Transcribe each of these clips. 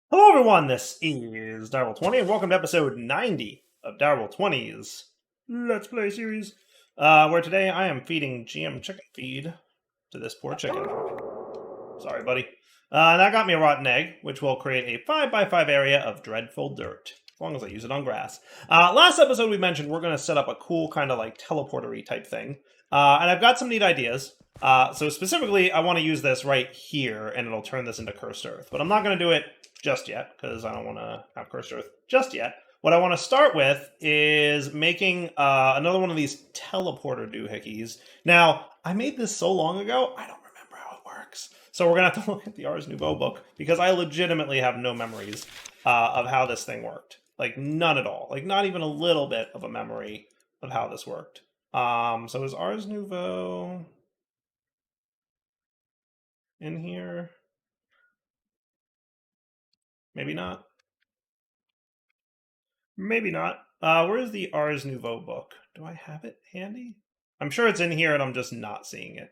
Hello, everyone. This is Direwolf20, and welcome to episode 90 of Direwolf20's Let's Play series, where today I am feeding GM chicken feed to this poor chicken. Sorry, buddy. And that got me a rotten egg, which will create a 5x5 area of dreadful dirt, as long as I use it on grass. Last episode we mentioned we're going to set up a cool kind of like teleporter-y type thing, and I've got some neat ideas. So specifically, I want to use this right here, and it'll turn this into Cursed Earth. But I'm not going to do it just yet, because I don't want to have Cursed Earth just yet. What I want to start with is making another one of these teleporter doohickeys. Now, I made this so long ago, I don't remember how it works. So we're going to have to look at the Ars Nouveau book, because I legitimately have no memories of how this thing worked. Like, none at all. Like, not even a little bit of a memory of how this worked. So is Ars Nouveau in here? Maybe not. Maybe not. Where is the Ars Nouveau book? Do I have it handy? I'm sure it's in here and I'm just not seeing it.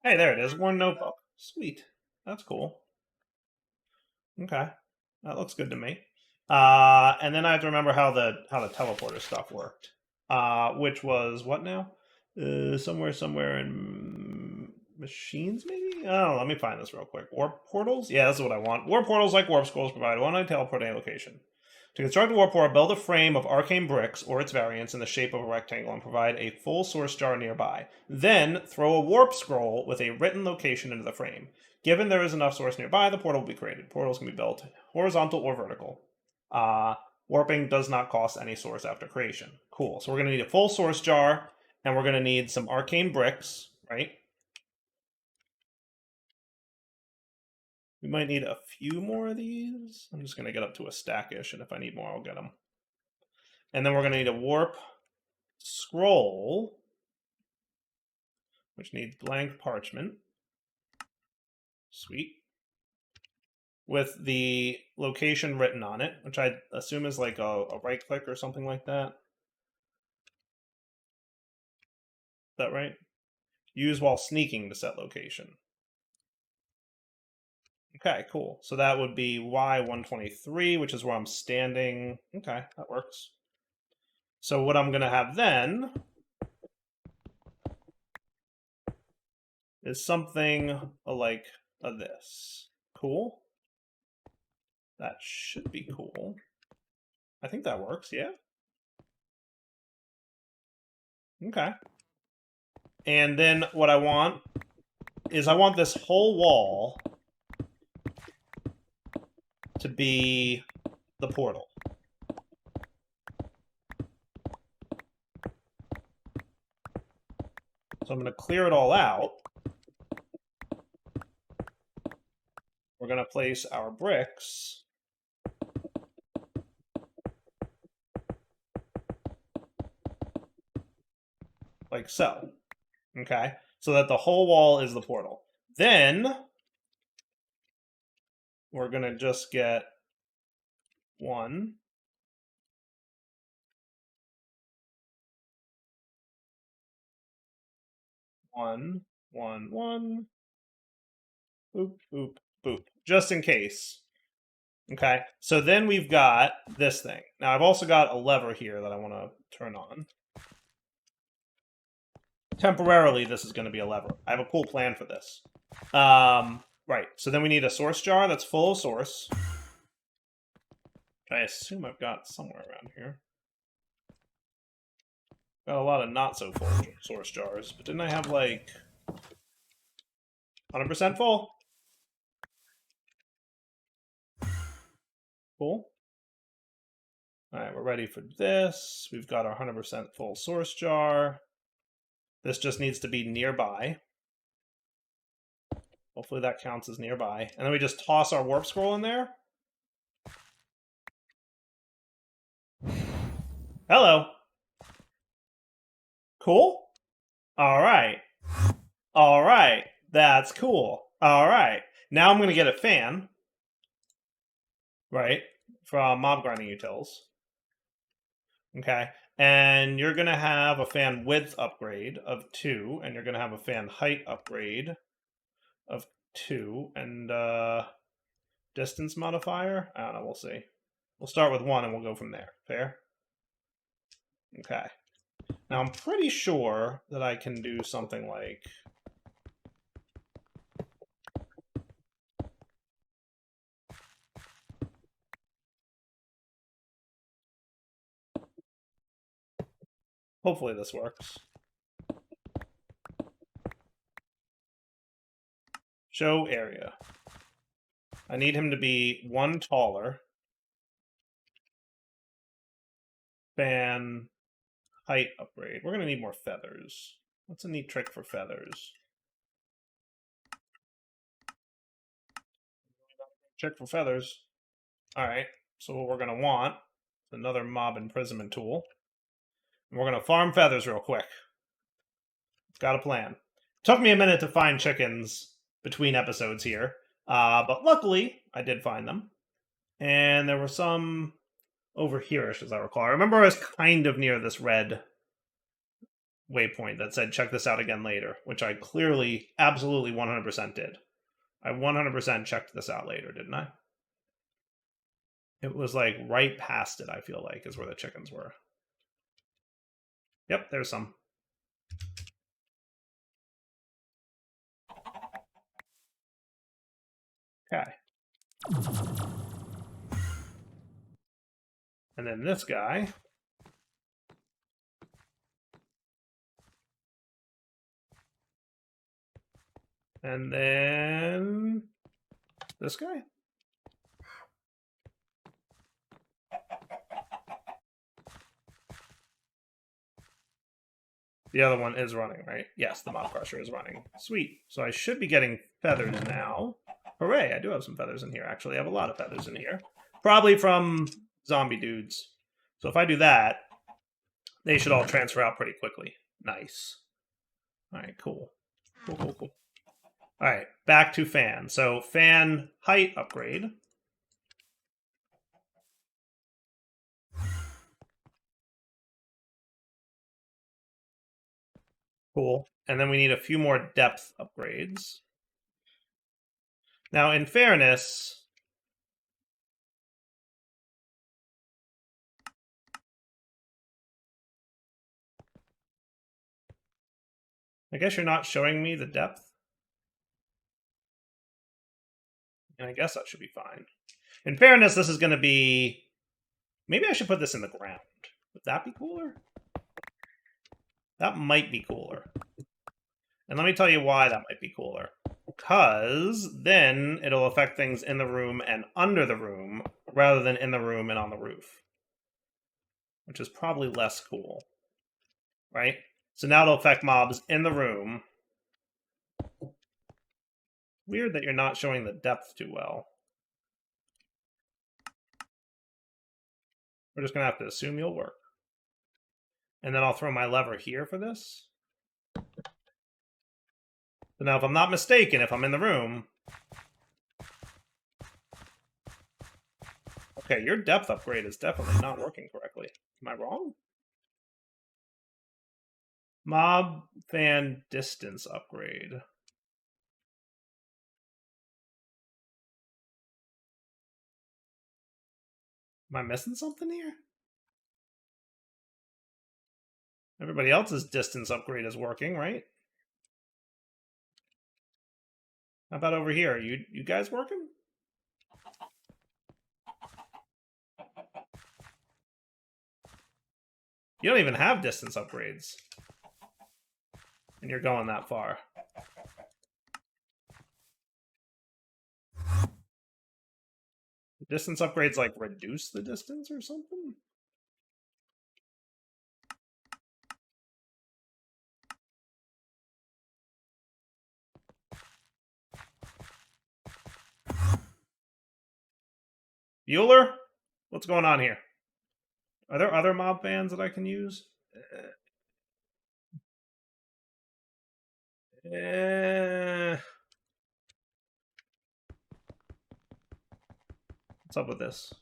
Hey, there it is. One notebook. Sweet. That's cool. Okay. That looks good to me. And then I have to remember how the teleporter stuff worked. Which was what now? Somewhere in machines, maybe? I don't know. Let me find this real quick. Warp portals? Yeah, that's what I want. Warp portals, like warp scrolls, provide one teleporting location. To construct a warp portal, build a frame of arcane bricks or its variants in the shape of a rectangle and provide a full source jar nearby. Then throw a warp scroll with a written location into the frame. Given there is enough source nearby, the portal will be created. Portals can be built horizontal or vertical. Warping does not cost any source after creation. Cool. So we're going to need a full source jar, and we're going to need some arcane bricks, right? We might need a few more of these. I'm just going to get up to a stackish, and if I need more, I'll get them. And then we're going to need a warp scroll, which needs blank parchment. Sweet. With the location written on it, which I assume is like a right click or something like that. Is that right? Use while sneaking to set location. Okay, cool. So that would be Y123, which is where I'm standing. Okay, that works. So what I'm going to have then is something like this. Cool. That should be cool. I think that works, yeah? Okay. And then what I want is I want this whole wall to be the portal. So I'm going to clear it all out. We're going to place our bricks like so. Okay? So that the whole wall is the portal. Then we're going to just get one. One, one, one. Boop, boop, boop. Just in case. Okay, so then we've got this thing. Now I've also got a lever here that I want to turn on. Temporarily, this is going to be a lever. I have a cool plan for this. Right, so then we need a source jar that's full of source. I assume I've got somewhere around here. Got a lot of not so full source jars, but didn't I have like 100% full? Cool. All right, we're ready for this. We've got our 100% full source jar. This just needs to be nearby. Hopefully that counts as nearby. And then we just toss our warp scroll in there. Hello. Cool. All right. All right. That's cool. All right. Now I'm going to get a fan. Right? From Mob Grinding Utils. Okay. And you're going to have a fan width upgrade of 2. And you're going to have a fan height upgrade of 2. And distance modifier? I don't know, we'll see. We'll start with 1 and we'll go from there. Fair? Okay. Now I'm pretty sure that I can do something like... Hopefully this works. Show area. I need him to be 1 taller. Fan height upgrade. We're going to need more feathers. What's a neat trick for feathers? Check for feathers. All right. So what we're going to want is another mob imprisonment tool. And we're going to farm feathers real quick. Got a plan. Took me a minute to find chickens between episodes here. But luckily, I did find them. And there were some over here-ish, as I recall. I remember I was kind of near this red waypoint that said, check this out again later, which I clearly, absolutely 100% did. I 100% checked this out later, didn't I? It was like right past it, I feel like, is where the chickens were. Yep, there's some. Okay. And then this guy. And then this guy. The other one is running, right? Yes, the mob crusher is running. Sweet. So I should be getting feathers now. Hooray, I do have some feathers in here, actually. I have a lot of feathers in here. Probably from zombie dudes. So if I do that, they should all transfer out pretty quickly. Nice. All right, cool. Cool. All right, back to fan. So fan height upgrade. Cool. And then we need a few more depth upgrades. Now, in fairness, I guess you're not showing me the depth. And I guess that should be fine. In fairness, this is going to be... Maybe I should put this in the ground. Would that be cooler? That might be cooler. And let me tell you why that might be cooler. Because then it'll affect things in the room and under the room, rather than in the room and on the roof. Which is probably less cool. Right? So now it'll affect mobs in the room. Weird that you're not showing the depth too well. We're just going to have to assume you'll work. And then I'll throw my lever here for this. So now if I'm not mistaken, if I'm in the room... Okay, your depth upgrade is definitely not working correctly. Am I wrong? Mob fan distance upgrade. Am I missing something here? Everybody else's distance upgrade is working, right? How about over here? You guys working? You don't even have distance upgrades. And you're going that far. The distance upgrades like reduce the distance or something? Bueller? What's going on here? Are there other mob fans that I can use? What's up with this?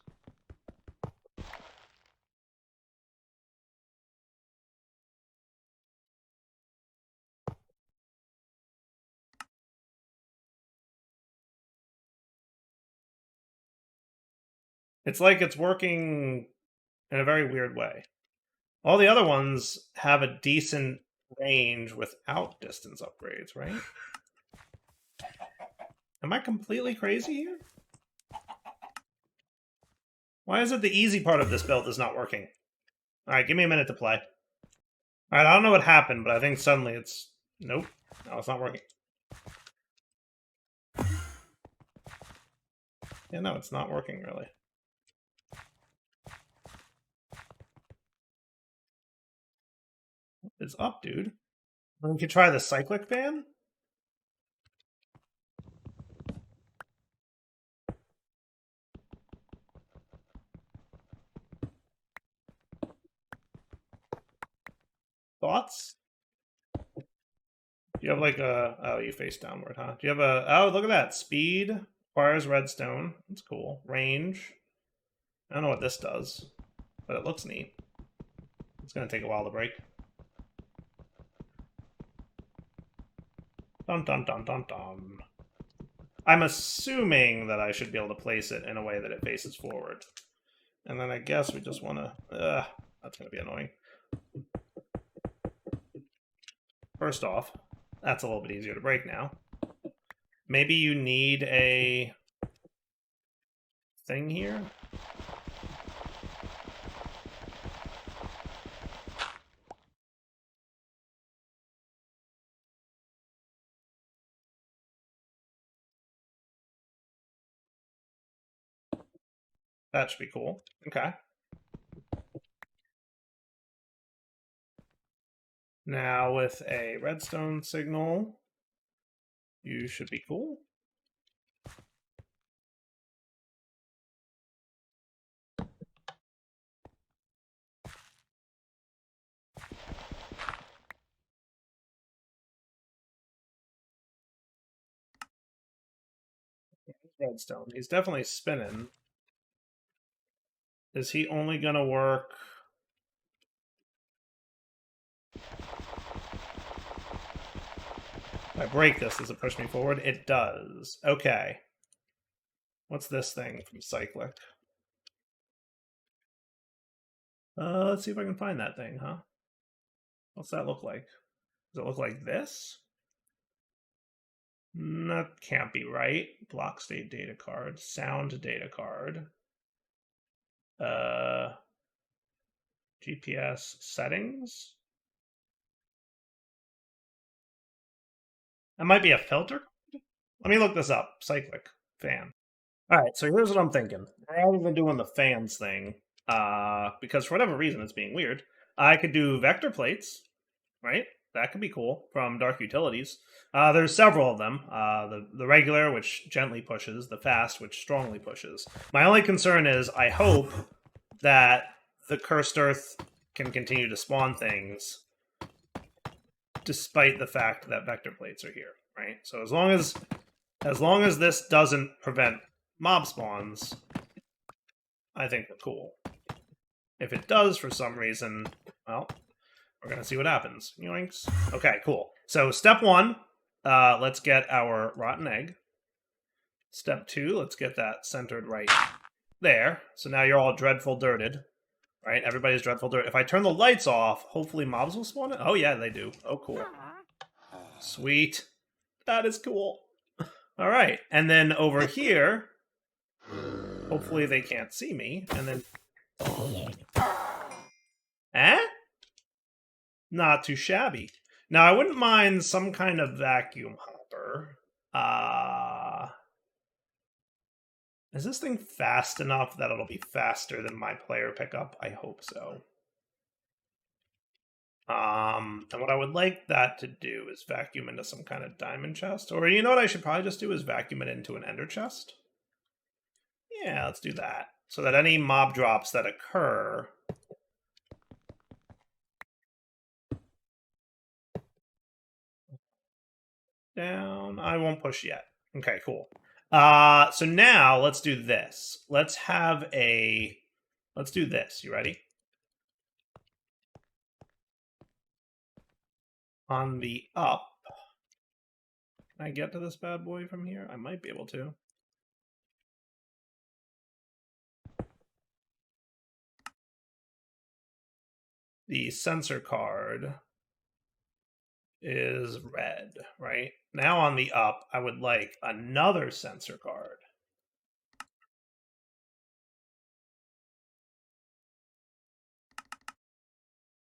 It's like it's working in a very weird way. All the other ones have a decent range without distance upgrades, right? Am I completely crazy here? Why is it the easy part of this build is not working? Alright, give me a minute to play. Alright, I don't know what happened, but I think suddenly it's... Nope. No, it's not working. Yeah, no, it's not working, really. What is up, dude? We could try the cyclic fan? Thoughts? Do you have like a... Oh, you face downward, huh? Do you have a... Oh, look at that. Speed requires redstone. That's cool. Range. I don't know what this does, but it looks neat. It's going to take a while to break. Dun dun dun dun dun. I'm assuming that I should be able to place it in a way that it faces forward. And then I guess we just want to... that's going to be annoying. First off, that's a little bit easier to break now. Maybe you need a thing here? That should be cool. Okay. Now with a redstone signal, you should be cool. Redstone. He's definitely spinning. Is he only going to work... If I break this, does it push me forward? It does. Okay. What's this thing from Cyclic? Let's see if I can find that thing, huh? What's that look like? Does it look like this? That can't be right. Block state data card. Sound data card. GPS settings? That might be a filter? Let me look this up. Cyclic fan. Alright, so here's what I'm thinking. Rather than doing the fans thing, because for whatever reason it's being weird, I could do vector plates, right? That could be cool from Dark Utilities. There's several of them. The regular, which gently pushes, the fast, which strongly pushes. My only concern is I hope that the Cursed Earth can continue to spawn things despite the fact that vector plates are here, right? So as long as this doesn't prevent mob spawns, I think we're cool. If it does for some reason, well, we're going to see what happens. Yoinks. Okay, cool. So step 1, let's get our rotten egg. Step 2, let's get that centered right there. So now you're all dreadful dirted, right? Everybody's dreadful dirt. If I turn the lights off, hopefully mobs will spawn it. Oh yeah, they do. Oh, cool. Sweet. That is cool. All right. And then over here, hopefully they can't see me. And then... Eh? Not too shabby. Now, I wouldn't mind some kind of vacuum hopper. Is this thing fast enough that it'll be faster than my player pickup? I hope so. And what I would like that to do is vacuum into some kind of diamond chest. Or you know what I should probably just do is vacuum it into an ender chest. Yeah, let's do that. So that any mob drops that occur... Down. I won't push yet. Okay, cool. So now let's do this. Let's do this. You ready? On the up. Can I get to this bad boy from here? I might be able to. the sensor card is red, right? Now on the up, I would like another sensor card.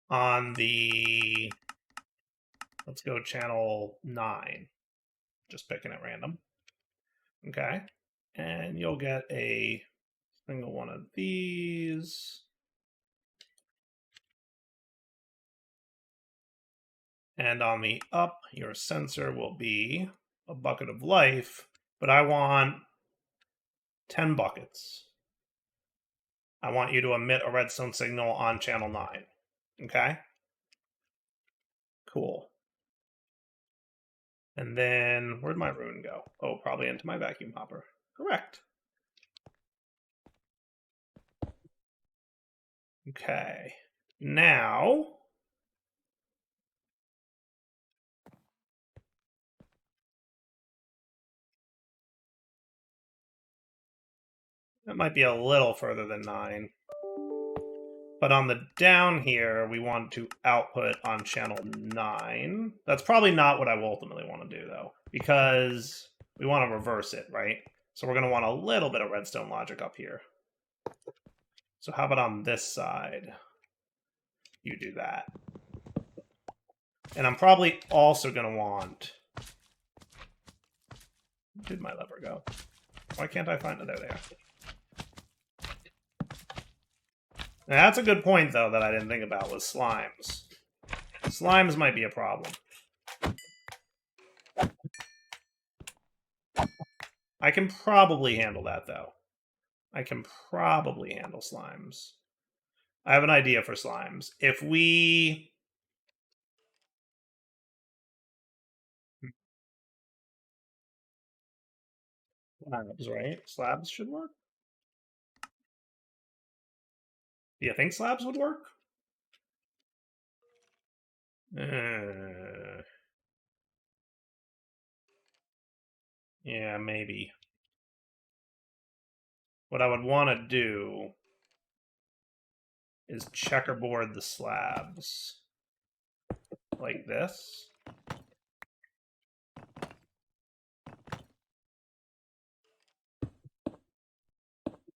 On the, let's go channel 9. Just picking at random. Okay. And you'll get a single one of these. And on the up, your sensor will be a bucket of life, but I want 10 buckets. I want you to emit a redstone signal on channel 9. Okay? Cool. And then, where'd my rune go? Oh, probably into my vacuum hopper. Correct. Okay. Now, that might be a little further than 9. But on the down here, we want to output on channel 9. That's probably not what I will ultimately want to do, though, because we want to reverse it, right? So we're going to want a little bit of redstone logic up here. So how about on this side? You do that. And I'm probably also going to want... Where did my lever go? Why can't I find it? There they are. Now, that's a good point, though, that I didn't think about, was slimes. Slimes might be a problem. I can probably handle that, though. I can probably handle slimes. I have an idea for slimes. If we... Slabs, right? Slabs should work? Do you think slabs would work? Yeah, maybe. What I would want to do is checkerboard the slabs. Like this.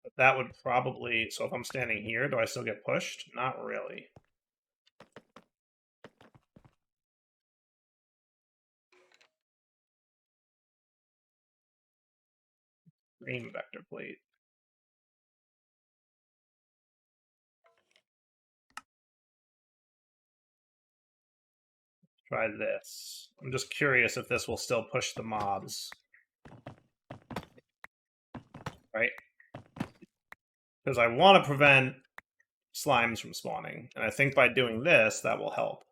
But that would probably... So if I'm standing here, do I still get pushed? Not really. Green vector plate. Try this. I'm just curious if this will still push the mobs. Right? Because I want to prevent slimes from spawning. And I think by doing this, that will help.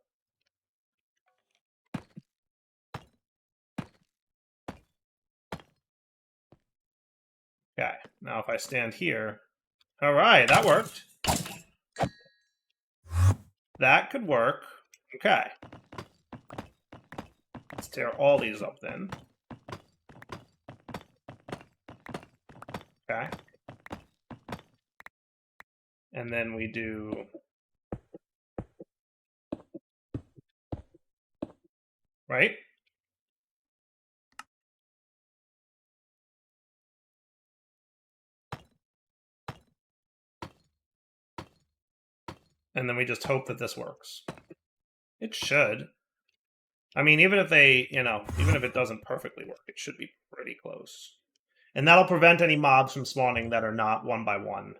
Okay, now if I stand here... Alright, that worked. That could work. Okay. Let's tear all these up then. Okay. And then we do... Right? And then we just hope that this works. It should. I mean, even if they, even if it doesn't perfectly work, it should be pretty close. And that'll prevent any mobs from spawning that are not one by one,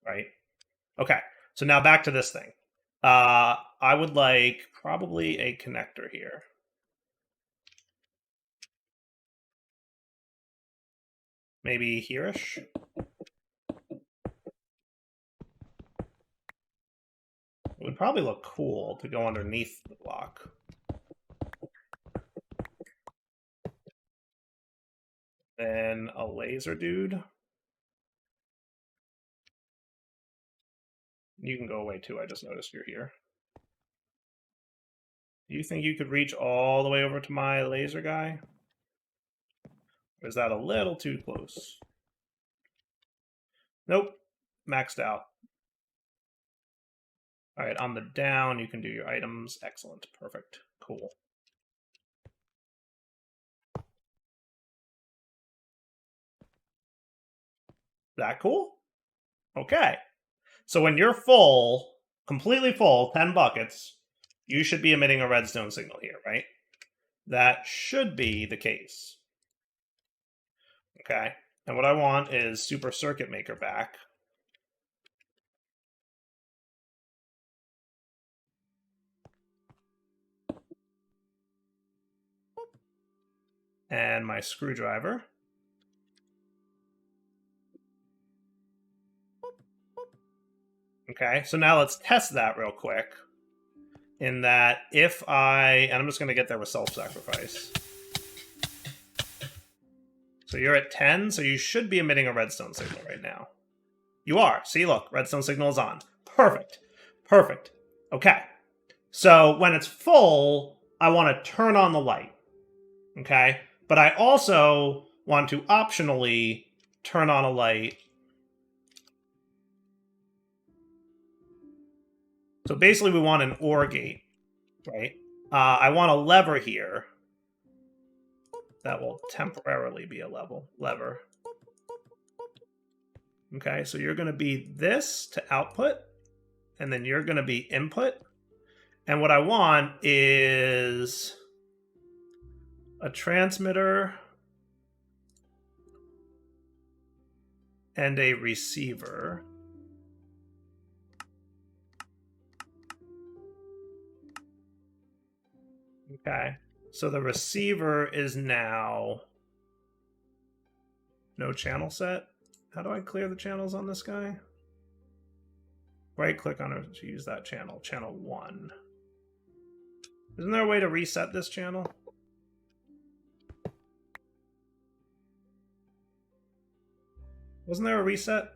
right? Okay, so now back to this thing. I would like probably a connector here. Maybe here-ish? It would probably look cool to go underneath the block. Then a laser dude. You can go away too, I just noticed you're here. Do you think you could reach all the way over to my laser guy? Or is that a little too close? Nope. Maxed out. All right, on the down, you can do your items. Excellent. Perfect. Cool. That cool? Okay. So when you're full, completely full, 10 buckets, you should be emitting a redstone signal here, right? That should be the case. Okay. And what I want is Super Circuit Maker back. And my screwdriver. Okay, so now let's test that real quick. In that if and I'm just going to get there with self-sacrifice. So you're at 10, so you should be emitting a redstone signal right now. You are. See, look, redstone signal is on. Perfect. Perfect. Okay. So when it's full, I want to turn on the light. Okay? But I also want to optionally turn on a light. So basically we want an OR gate, right? I want a lever here that will temporarily be a lever. Okay, so you're going to be this to output, and then you're going to be input. And what I want is a transmitter and a receiver. Okay, so the receiver is now no channel set. How do I clear the channels on this guy? Right click on it to use that channel, channel 1. Isn't there a way to reset this channel? Wasn't there a reset?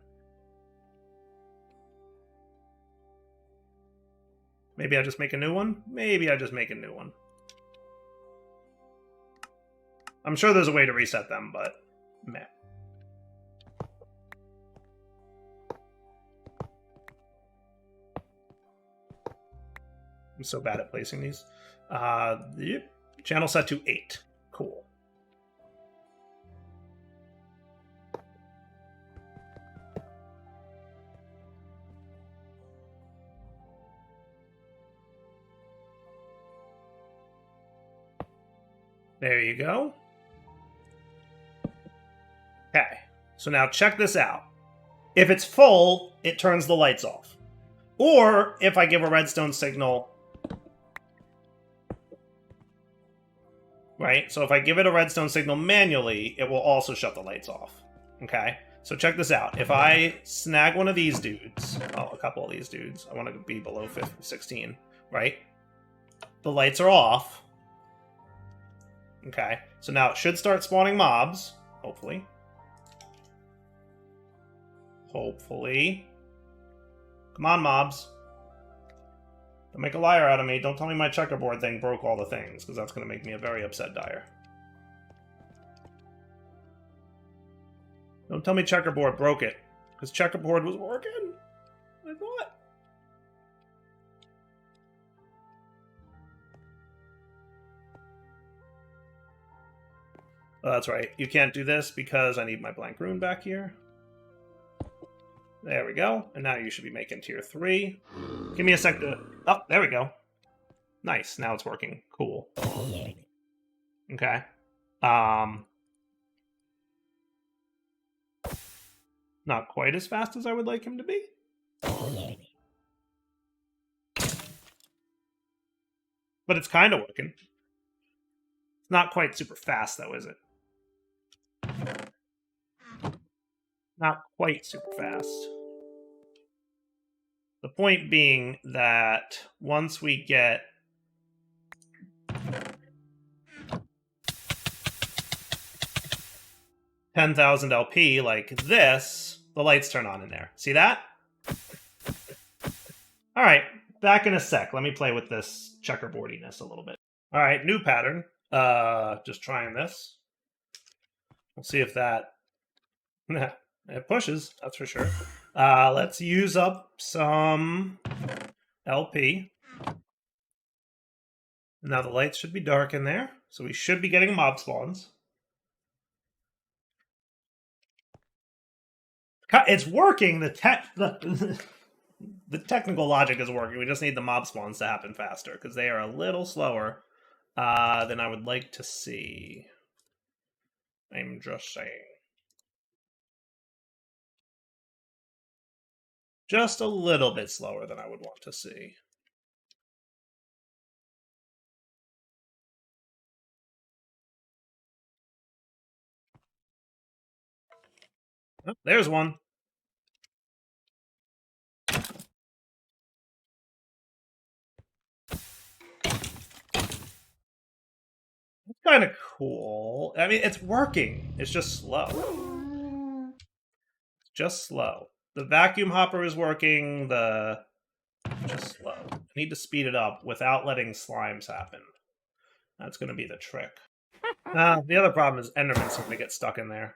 Maybe I just make a new one? Maybe I just make a new one. I'm sure there's a way to reset them, but meh. I'm so bad at placing these. Yep. Channel set to 8. Cool. There you go. Okay, so now check this out. If it's full, it turns the lights off. Or if I give a redstone signal, right? So if I give it a redstone signal manually, it will also shut the lights off. Okay, so check this out. If I snag one of these dudes, oh, a couple of these dudes, I want to be below 16, right? The lights are off. Okay, so now it should start spawning mobs, hopefully. Hopefully. Come on, mobs. Don't make a liar out of me. Don't tell me my checkerboard thing broke all the things, because that's going to make me a very upset dyer. Don't tell me checkerboard broke it, because checkerboard was working. I thought. Oh, that's right. You can't do this because I need my blank rune back here. There we go. And now you should be making tier 3. Give me a sec to... Oh, there we go. Nice. Now it's working. Cool. Okay. Not quite as fast as I would like him to be. But it's kind of working. It's not quite super fast, though, is it? Not quite super fast. The point being that once we get $10,000 LP like this, the lights turn on in there. See that? All right, back in a sec. Let me play with this checkerboardiness a little bit. All right, new pattern. Just trying this. We'll see if that... It pushes, that's for sure. Let's use up some LP. Now the lights should be dark in there, so we should be getting mob spawns. It's working. The technical logic is working. We just need the mob spawns to happen faster because they are a little slower than I would like to see. I'm just saying. Just a little bit slower than I would want to see. Oh, there's one. It's kind of cool. I mean, it's working. It's just slow. It's just slow. The vacuum hopper is working. Just slow. I need to speed it up without letting slimes happen. That's going to be the trick. The other problem is Enderman's going to get stuck in there.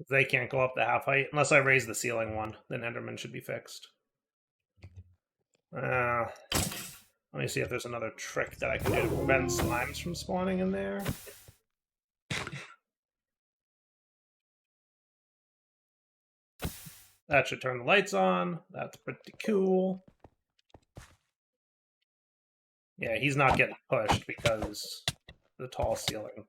They can't go up the half height unless I raise the ceiling one. Then Enderman should be fixed. Let me see if there's another trick that I can do to prevent slimes from spawning in there. That should turn the lights on. That's pretty cool. Yeah, he's not getting pushed because the tall ceiling.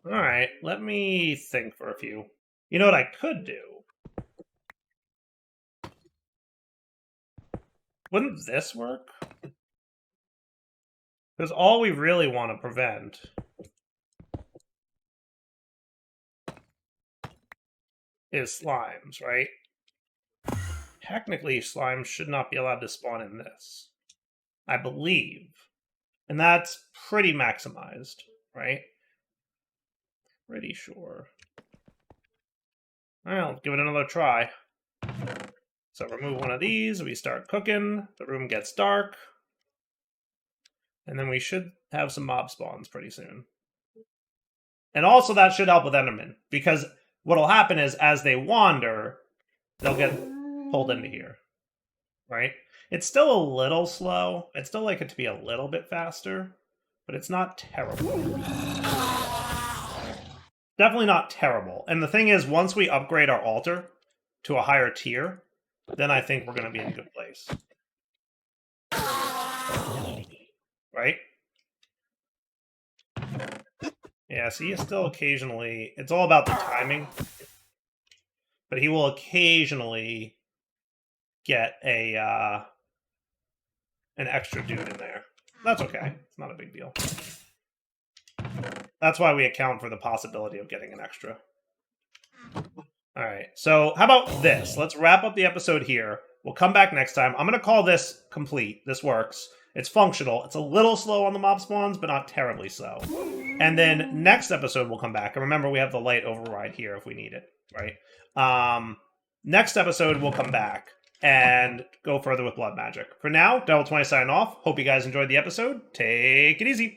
Alright, let me think for a few. You know what I could do? Wouldn't this work? Because all we really want to prevent is slimes, right? Technically, slimes should not be allowed to spawn in this. I believe. And that's pretty maximized, right? Pretty sure. Alright, let's give it another try. So remove one of these, we start cooking, the room gets dark, and then we should have some mob spawns pretty soon. And also that should help with Enderman, because what'll happen is as they wander, they'll get pulled into here, right? It's still a little slow. I'd still like it to be a little bit faster, but it's not terrible. Definitely not terrible. And the thing is, once we upgrade our altar to a higher tier, then I think we're going to be in a good place. Right? Yeah, see, he still occasionally... It's all about the timing. But he will occasionally get an extra dude in there. That's okay. It's not a big deal. That's why we account for the possibility of getting an extra. Alright, so how about this? Let's wrap up the episode here. We'll come back next time. I'm going to call this complete. This works. It's functional. It's a little slow on the mob spawns, but not terribly so. And then next episode we'll come back. And remember, we have the light override here if we need it, right? Next episode we'll come back and go further with blood magic. For now, Devil20 signing off. Hope you guys enjoyed the episode. Take it easy.